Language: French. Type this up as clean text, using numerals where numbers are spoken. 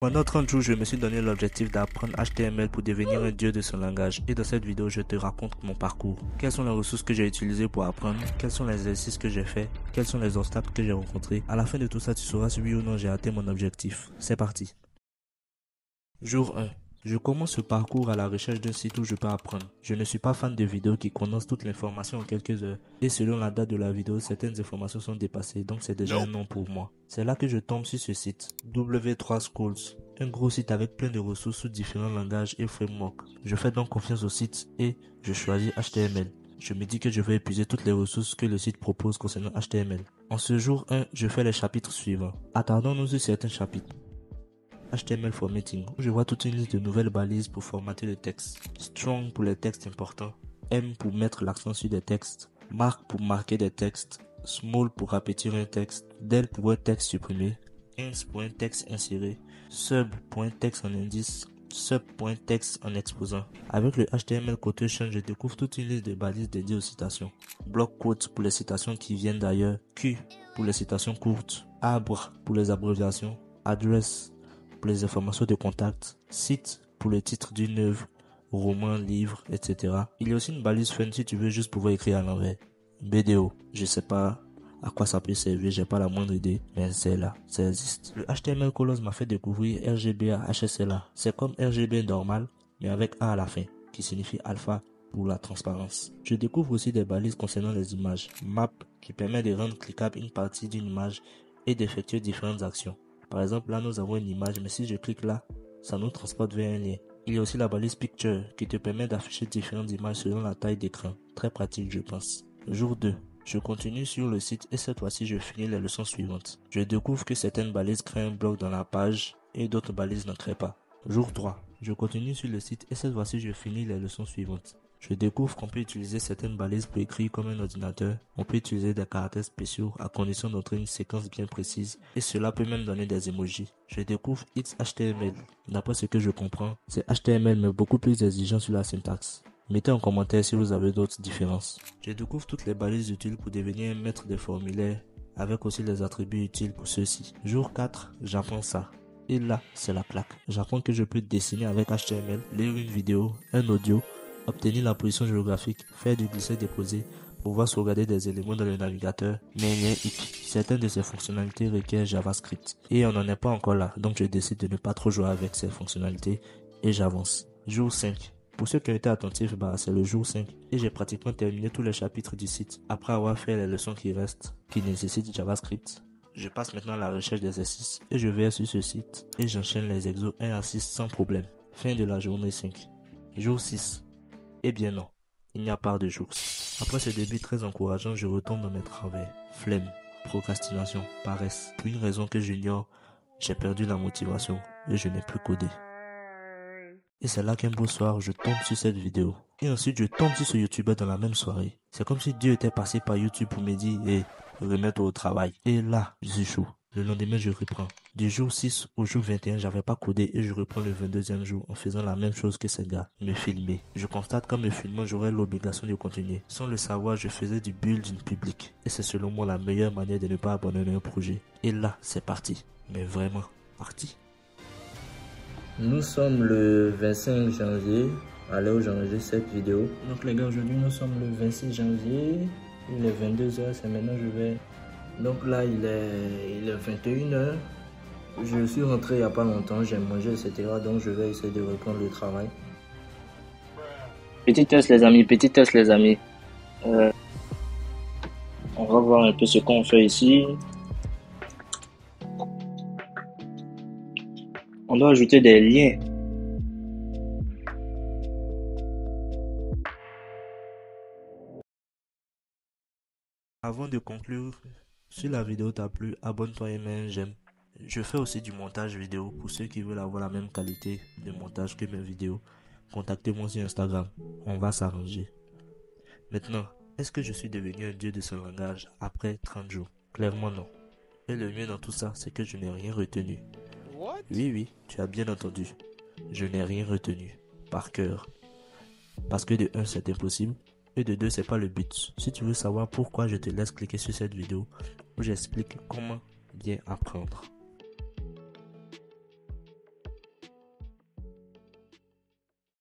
Pendant 30 jours, je me suis donné l'objectif d'apprendre HTML pour devenir un dieu de son langage. Et dans cette vidéo, je te raconte mon parcours. Quelles sont les ressources que j'ai utilisées pour apprendre? Quels sont les exercices que j'ai faits? Quels sont les obstacles que j'ai rencontrés? À la fin de tout ça, tu sauras si oui ou non j'ai atteint mon objectif. C'est parti. Jour 1. Je commence ce parcours à la recherche d'un site où je peux apprendre. Je ne suis pas fan de vidéos qui condensent toute l'information en quelques heures. Et selon la date de la vidéo, certaines informations sont dépassées, donc c'est déjà un non pour moi. C'est là que je tombe sur ce site, W3 Schools. Un gros site avec plein de ressources sous différents langages et frameworks. Je fais donc confiance au site et je choisis HTML. Je me dis que je vais épuiser toutes les ressources que le site propose concernant HTML. En ce jour 1, je fais les chapitres suivants. Attardons-nous sur certains chapitres. HTML Formatting, où je vois toute une liste de nouvelles balises pour formater le texte. Strong pour les textes importants. M pour mettre l'accent sur des textes. Mark pour marquer des textes. Small pour rapetir un texte. Del pour un texte supprimé. Ins pour un texte inséré. Sub pour un texte en indice. Sub pour un texte en exposant. Avec le HTML Quotation, je découvre toute une liste de balises dédiées aux citations. Block quotes pour les citations qui viennent d'ailleurs. Q pour les citations courtes. Abre pour les abréviations. Address pour les informations de contact, site pour le titre d'une œuvre, roman, livre, etc. Il y a aussi une balise fun si tu veux juste pouvoir écrire à l'envers. BDO, je sais pas à quoi ça peut servir, j'ai pas la moindre idée, mais c'est là, ça existe. Le HTML Colors m'a fait découvrir RGBA HSLA. C'est comme RGB normal, mais avec A à la fin, qui signifie alpha pour la transparence. Je découvre aussi des balises concernant les images. Map, qui permet de rendre cliquable une partie d'une image et d'effectuer différentes actions. Par exemple, là, nous avons une image, mais si je clique là, ça nous transporte vers un lien. Il y a aussi la balise Picture qui te permet d'afficher différentes images selon la taille d'écran. Très pratique, je pense. Jour 2. Je continue sur le site et cette fois-ci, je finis les leçons suivantes. Je découvre que certaines balises créent un bloc dans la page et d'autres balises n'en créent pas. Jour 3. Je continue sur le site et cette fois-ci, je finis les leçons suivantes. Je découvre qu'on peut utiliser certaines balises pour écrire comme un ordinateur. On peut utiliser des caractères spéciaux à condition d'entrer une séquence bien précise. Et cela peut même donner des emojis. Je découvre It's HTML. D'après ce que je comprends, c'est HTML mais beaucoup plus exigeant sur la syntaxe. Mettez en commentaire si vous avez d'autres différences. Je découvre toutes les balises utiles pour devenir un maître des formulaires, avec aussi les attributs utiles pour ceux-ci. Jour 4, j'apprends ça. Et là, c'est la claque. J'apprends que je peux dessiner avec HTML, lire une vidéo, un audio, obtenir la position géographique, faire du glisser-déposer, pouvoir sauvegarder des éléments dans le navigateur, mais il y a hic. Certaines de ces fonctionnalités requièrent JavaScript. Et on n'en est pas encore là, donc je décide de ne pas trop jouer avec ces fonctionnalités et j'avance. Jour 5. Pour ceux qui ont été attentifs, c'est le jour 5 et j'ai pratiquement terminé tous les chapitres du site après avoir fait les leçons qui restent, qui nécessitent JavaScript. Je passe maintenant à la recherche d'exercices et je vais sur ce site et j'enchaîne les exos 1 à 6 sans problème. Fin de la journée 5. Jour 6. Eh bien non, il n'y a pas de jour. Après ce début très encourageant, je retombe dans mes travers. Flemme, procrastination, paresse. Pour une raison que j'ignore, j'ai perdu la motivation et je n'ai plus codé. Et c'est là qu'un beau soir, je tombe sur cette vidéo. Et ensuite, je tombe sur ce YouTuber dans la même soirée. C'est comme si Dieu était passé par YouTube pour me dire, hey, remets-toi au travail. Et là, je suis chaud. Le lendemain, je reprends. Du jour 6 au jour 21, j'avais pas codé et je reprends le 22e jour en faisant la même chose que ces gars, me filmer. Je constate qu'en me filmant, j'aurais l'obligation de continuer. Sans le savoir, je faisais du building public. Et c'est selon moi la meilleure manière de ne pas abandonner un projet. Et là, c'est parti. Mais vraiment, parti. Nous sommes le 25 janvier, à l'heure où j'enregistre cette vidéo. Donc les gars, aujourd'hui nous sommes le 26 janvier, il est 22h, c'est maintenant je vais... Donc là il est 21h. Je suis rentré il n'y a pas longtemps, j'ai mangé, etc. Donc je vais essayer de reprendre le travail. Petit test les amis, petit test les amis. On va voir un peu ce qu'on fait ici. On doit ajouter des liens. Avant de conclure, si la vidéo t'a plu, abonne-toi et mets un j'aime. Je fais aussi du montage vidéo pour ceux qui veulent avoir la même qualité de montage que mes vidéos. Contactez-moi sur Instagram, on va s'arranger. Maintenant, est-ce que je suis devenu un dieu de ce langage après 30 jours? Clairement non. Et le mieux dans tout ça, c'est que je n'ai rien retenu. Oui, tu as bien entendu. Je n'ai rien retenu. Par cœur. Parce que de 1, c'est impossible. Et de 2, c'est pas le but. Si tu veux savoir pourquoi, je te laisse cliquer sur cette vidéo où j'explique comment bien apprendre.